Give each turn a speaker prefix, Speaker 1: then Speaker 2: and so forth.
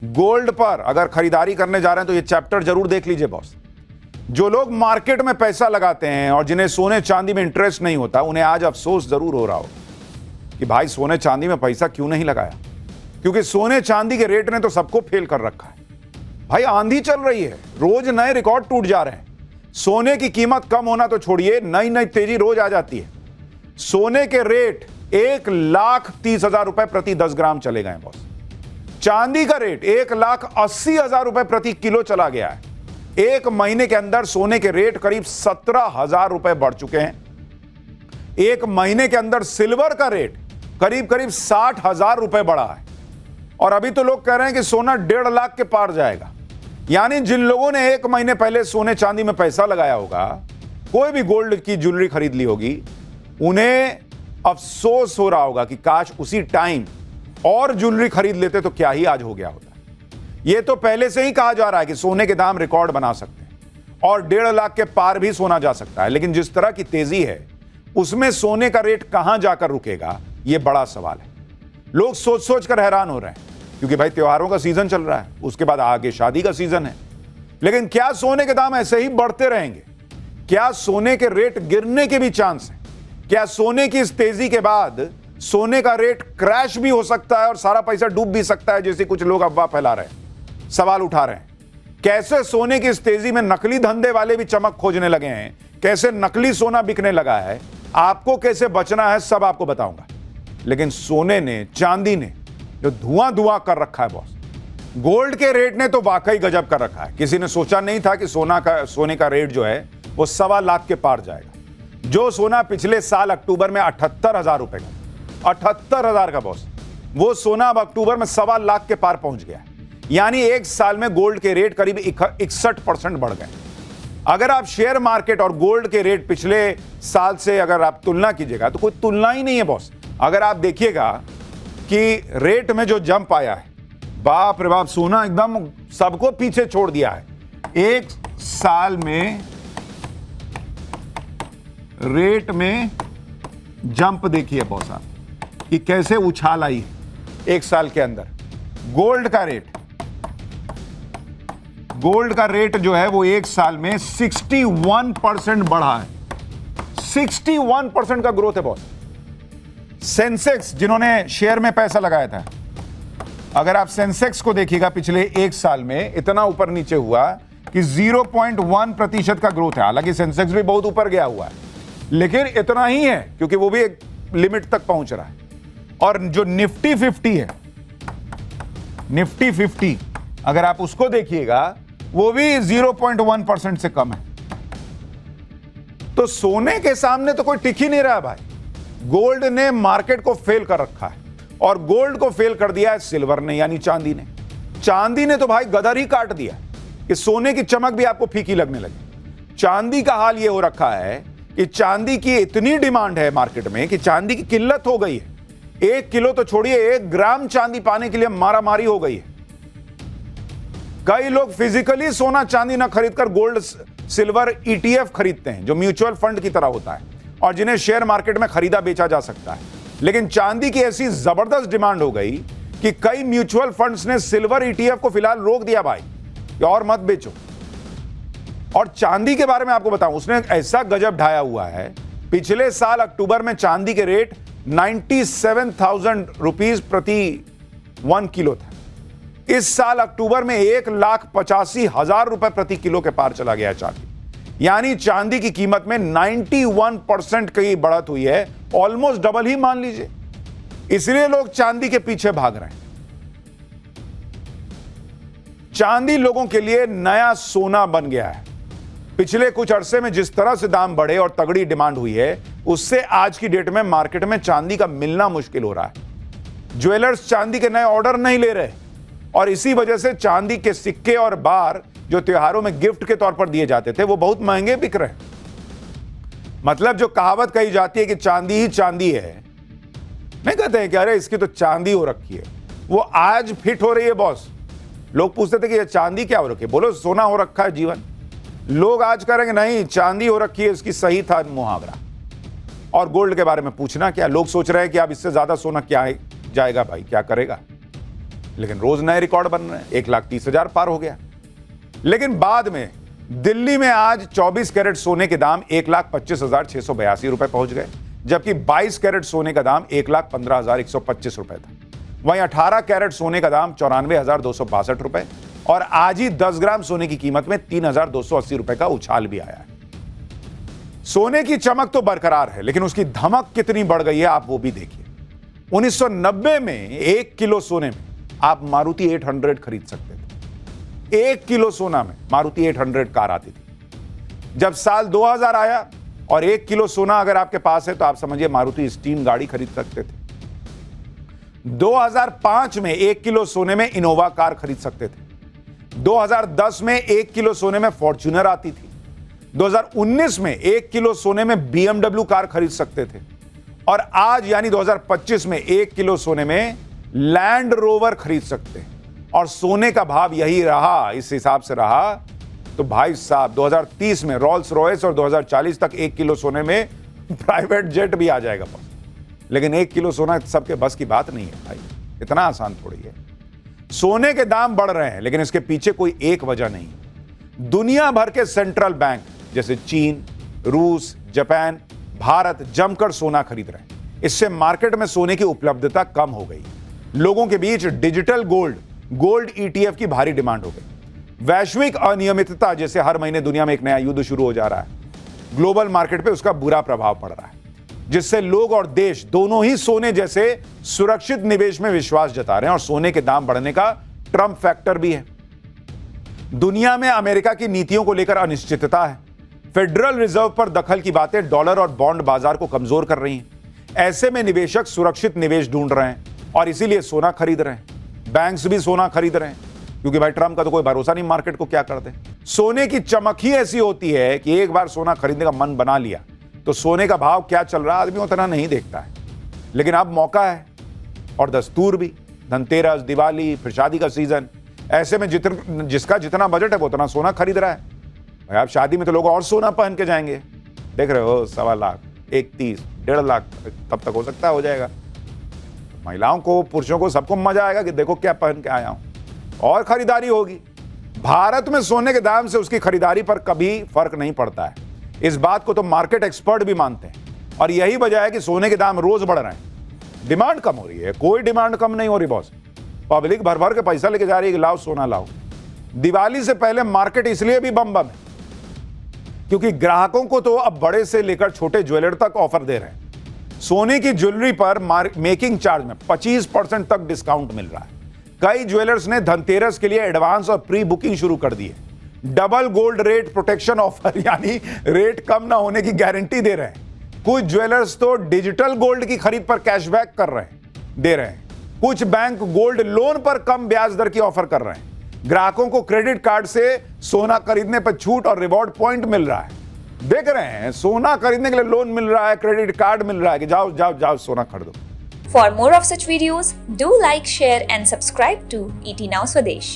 Speaker 1: Gold पर अगर खरीदारी करने जा रहे हैं तो ये चैप्टर जरूर देख लीजिए बॉस। जो लोग मार्केट में पैसा लगाते हैं और जिन्हें सोने चांदी में इंटरेस्ट नहीं होता, उन्हें आज अफसोस जरूर हो रहा हो कि भाई सोने चांदी में पैसा क्यों नहीं लगाया, क्योंकि सोने चांदी के रेट ने तो सबको फेल कर रखा है। भाई आंधी चल रही है, रोज नए रिकॉर्ड टूट जा रहे हैं। सोने की कीमत कम होना तो छोड़िए, नई नई तेजी रोज आ जाती है। सोने के रेट 1,30,000 रुपए प्रति 10 ग्राम चले गए बॉस। चांदी का रेट 1,80,000 रुपए प्रति किलो चला गया है। एक महीने के अंदर सोने के रेट करीब 17,000 रुपए बढ़ चुके हैं। एक महीने के अंदर सिल्वर का रेट करीब करीब 60,000 रुपए बढ़ा है। और अभी तो लोग कह रहे हैं कि सोना 1.5 लाख के पार जाएगा। यानी जिन लोगों ने एक महीने पहले सोने चांदी में पैसा लगाया होगा, कोई भी गोल्ड की ज्वेलरी खरीद ली होगी, उन्हें अफसोस हो रहा होगा कि काश उसी टाइम और ज्वेलरी खरीद लेते तो क्या ही आज हो गया होता। यह तो पहले से ही कहा जा रहा है कि सोने के दाम रिकॉर्ड बना सकते हैं और 1.5 लाख के पार भी सोना जा सकता है। लेकिन जिस तरह की तेजी है उसमें सोने का रेट कहां जाकर रुकेगा, यह बड़ा सवाल है। लोग सोच सोच कर हैरान हो रहे हैं, क्योंकि भाई त्योहारों का सीजन चल रहा है, उसके बाद आगे शादी का सीजन है। लेकिन क्या सोने के दाम ऐसे ही बढ़ते रहेंगे? क्या सोने के रेट गिरने के भी चांस है? क्या सोने की इस तेजी के बाद सोने का रेट क्रैश भी हो सकता है और सारा पैसा डूब भी सकता है, जैसे कुछ लोग अफवाह फैला रहे हैं, सवाल उठा रहे हैं? कैसे सोने की इस तेजी में नकली धंधे वाले भी चमक खोजने लगे हैं, कैसे नकली सोना बिकने लगा है, आपको कैसे बचना है, सब आपको बताऊंगा। लेकिन सोने ने, चांदी ने जो धुआं धुआं कर रखा है बॉस, गोल्ड के रेट ने तो वाकई गजब कर रखा है। किसी ने सोचा नहीं था कि सोने का रेट जो है वो 1.25 लाख के पार जाएगा। जो सोना पिछले साल अक्टूबर में 78,000 रुपए का, 78,000 का बॉस, वो सोना अब अक्टूबर में 1.25 लाख के पार पहुंच गया। यानी एक साल में गोल्ड के रेट करीब 61% बढ़ गए। अगर आप शेयर मार्केट और गोल्ड के रेट पिछले साल से अगर आप तुलना कीजिएगा तो कोई तुलना ही नहीं है बॉस। अगर आप देखिएगा कि रेट में जो जंप आया है, बाप रे बाप, सोना एकदम सबको पीछे छोड़ दिया है। एक साल में रेट में जंप देखिए बॉस आप कि कैसे उछाल आई एक साल के अंदर। गोल्ड का रेट जो है वो एक साल में 61% बढ़ा है। 61% का ग्रोथ है बॉस। सेंसेक्स, जिन्होंने शेयर में पैसा लगाया था, अगर आप सेंसेक्स को देखिएगा पिछले एक साल में इतना ऊपर नीचे हुआ कि 0.1% का ग्रोथ है। हालांकि सेंसेक्स भी बहुत ऊपर गया हुआ है, लेकिन इतना ही है क्योंकि वो भी एक लिमिट तक पहुंच रहा है। और जो निफ्टी 50 है, निफ्टी 50 अगर आप उसको देखिएगा वो भी 0.1% से कम है। तो सोने के सामने तो कोई टिक ही नहीं रहा भाई। गोल्ड ने मार्केट को फेल कर रखा है और गोल्ड को फेल कर दिया है सिल्वर ने, यानी चांदी ने। चांदी ने तो भाई गदर ही काट दिया कि सोने की चमक भी आपको फीकी लगने लगी। चांदी का हाल यह हो रखा है कि चांदी की इतनी डिमांड है मार्केट में कि चांदी की किल्लत हो गई है। 1 किलो तो छोड़िए, 1 ग्राम चांदी पाने के लिए मारामारी हो गई है। कई लोग फिजिकली सोना चांदी ना खरीदकर गोल्ड सिल्वर ETF खरीदते हैं, जो म्यूचुअल फंड की तरह होता है और जिन्हें शेयर मार्केट में खरीदा बेचा जा सकता है। लेकिन चांदी की ऐसी जबरदस्त डिमांड हो गई कि कई म्यूचुअल फंड्स ने सिल्वर ETF को फिलहाल रोक दिया भाई कि और मत बेचो। और चांदी के बारे में आपको बताऊं, उसने ऐसा गजब ढाया हुआ है। पिछले साल अक्टूबर में चांदी के रेट 97,000 रुपीज प्रति 1 किलो था। इस साल अक्टूबर में 1,85,000 रुपए प्रति किलो के पार चला गया चांदी। यानी चांदी की कीमत में 91% की बढ़त हुई है, ऑलमोस्ट डबल ही मान लीजिए। इसलिए लोग चांदी के पीछे भाग रहे हैं। चांदी लोगों के लिए नया सोना बन गया है। पिछले कुछ अरसे में जिस तरह से दाम बढ़े और तगड़ी डिमांड हुई है, उससे आज की डेट में मार्केट में चांदी का मिलना मुश्किल हो रहा है। ज्वेलर्स चांदी के नए ऑर्डर नहीं ले रहे और इसी वजह से चांदी के सिक्के और बार जो त्योहारों में गिफ्ट के तौर पर दिए जाते थे, वो बहुत महंगे बिक रहे हैं। मतलब जो कहावत कही जाती है कि चांदी ही चांदी है, नहीं कहते हैं कि अरे इसकी तो चांदी हो रखी है, वो आज फिट हो रही है बॉस। लोग पूछते थे कि ये चांदी क्या हो रखी है, बोलो सोना हो रखा है जीवन। लोग आज कहेंगे नहीं चांदी हो रखी है, इसकी सही था मुहावरा। और गोल्ड के बारे में पूछना क्या, लोग सोच रहे हैं कि अब इससे ज्यादा सोना क्या जाएगा भाई, क्या करेगा। लेकिन रोज नए रिकॉर्ड बन रहे हैं, 1,30,000 पार हो गया। लेकिन बाद में दिल्ली में आज 24 कैरेट सोने के दाम 1,25,682 रुपए पहुंच गए, जबकि 22 कैरेट सोने का दाम 1,15,125 रुपए था। वहीं 18 कैरेट सोने का दाम 94,262 रुपए और आज ही 10 ग्राम सोने की कीमत में 3,280 रुपए का उछाल भी आया है। सोने की चमक तो बरकरार है, लेकिन उसकी धमक कितनी बढ़ गई है आप वो भी देखिए। 1990 में 1 किलो सोने में आप मारुति 800 खरीद सकते थे। 1 किलो सोना में मारुति 800 कार आती थी। जब साल 2000 आया और 1 किलो सोना अगर आपके पास है तो आप समझिए मारुति स्टीम गाड़ी खरीद सकते थे। 2005 में 1 किलो सोने में इनोवा कार खरीद सकते थे। 2010 में 1 किलो सोने में फॉर्च्यूनर आती थी। 2019 में 1 किलो सोने में BMW कार खरीद सकते थे और आज यानी 2025 में 1 किलो सोने में लैंड रोवर खरीद सकते हैं। और सोने का भाव यही रहा, इस हिसाब से रहा तो भाई साहब 2030 में रॉल्स रॉयस और 2040 तक 1 किलो सोने में प्राइवेट जेट भी आ जाएगा। लेकिन 1 किलो सोना सबके बस की बात नहीं है भाई, इतना आसान थोड़ी है। सोने के दाम बढ़ रहे हैं, लेकिन इसके पीछे कोई एक वजह नहीं। दुनिया भर के सेंट्रल बैंक जैसे चीन, रूस, जापान, भारत जमकर सोना खरीद रहे हैं। इससे मार्केट में सोने की उपलब्धता कम हो गई। लोगों के बीच डिजिटल गोल्ड ETF की भारी डिमांड हो गई। वैश्विक अनियमितता जैसे हर महीने दुनिया में एक नया युद्ध शुरू हो जा रहा है, ग्लोबल मार्केट पे उसका बुरा प्रभाव पड़ रहा है, जिससे लोग और देश दोनों ही सोने जैसे सुरक्षित निवेश में विश्वास जता रहे हैं। और सोने के दाम बढ़ने का ट्रम्प फैक्टर भी है। दुनिया में अमेरिका की नीतियों को लेकर अनिश्चितता है। फेडरल रिजर्व पर दखल की बातें डॉलर और बॉन्ड बाजार को कमजोर कर रही हैं। ऐसे में निवेशक सुरक्षित निवेश ढूंढ रहे हैं और इसीलिए सोना खरीद रहे हैं। बैंक्स भी सोना खरीद रहे हैं, क्योंकि भाई ट्रम्प का तो कोई भरोसा नहीं मार्केट को क्या कर दे। सोने की चमक ही ऐसी होती है कि एक बार सोना खरीदने का मन बना लिया तो सोने का भाव क्या चल रहा है आदमी उतना नहीं देखता है। लेकिन अब मौका है और दस्तूर भी, धनतेरस, दिवाली, फिर शादी का सीजन, ऐसे में जिसका जितना बजट है वो उतना सोना खरीद रहा है। भाई आप शादी में तो लोग और सोना पहन के जाएंगे, देख रहे हो, 1.25 लाख, 1.30, 1.5 लाख तब तक हो सकता है हो जाएगा। महिलाओं को, पुरुषों को, सबको मजा आएगा कि देखो क्या पहन के आया हूं और खरीदारी होगी। भारत में सोने के दाम से उसकी खरीदारी पर कभी फर्क नहीं पड़ता है। इस बात को तो मार्केट एक्सपर्ट भी मानते हैं और यही वजह है कि सोने के दाम रोज बढ़ रहे हैं। डिमांड कम हो रही है, कोई डिमांड कम नहीं हो रही बॉस। पब्लिक भर भर के पैसा लेके जा रही है कि लाओ सोना लाओ। दिवाली से पहले मार्केट इसलिए भी बम है क्योंकि ग्राहकों को तो अब बड़े से लेकर छोटे ज्वेलर तक ऑफर दे रहे हैं। सोने की ज्वेलरी पर मेकिंग चार्ज में 25% तक डिस्काउंट मिल रहा है। कई ज्वेलर्स ने धनतेरस के लिए एडवांस और प्री बुकिंग शुरू कर दी है। Double gold rate protection offer, यानी रेट कम ना होने की गारंटी दे रहे हैं। कुछ ज्वेलर्स तो डिजिटल गोल्ड की खरीद पर कैशबैक दे रहे हैं। कुछ बैंक गोल्ड लोन पर कम ब्याज दर की ऑफर कर रहे हैं। ग्राहकों को क्रेडिट कार्ड से सोना खरीदने पर छूट और रिवॉर्ड पॉइंट मिल रहा है। देख रहे हैं, सोना खरीदने के लिए लोन मिल रहा है, क्रेडिट कार्ड मिल रहा है कि जाओ जाओ जाओ सोना खरीदो।
Speaker 2: For more of such videos, do like, share and subscribe to ET Now Swadesh.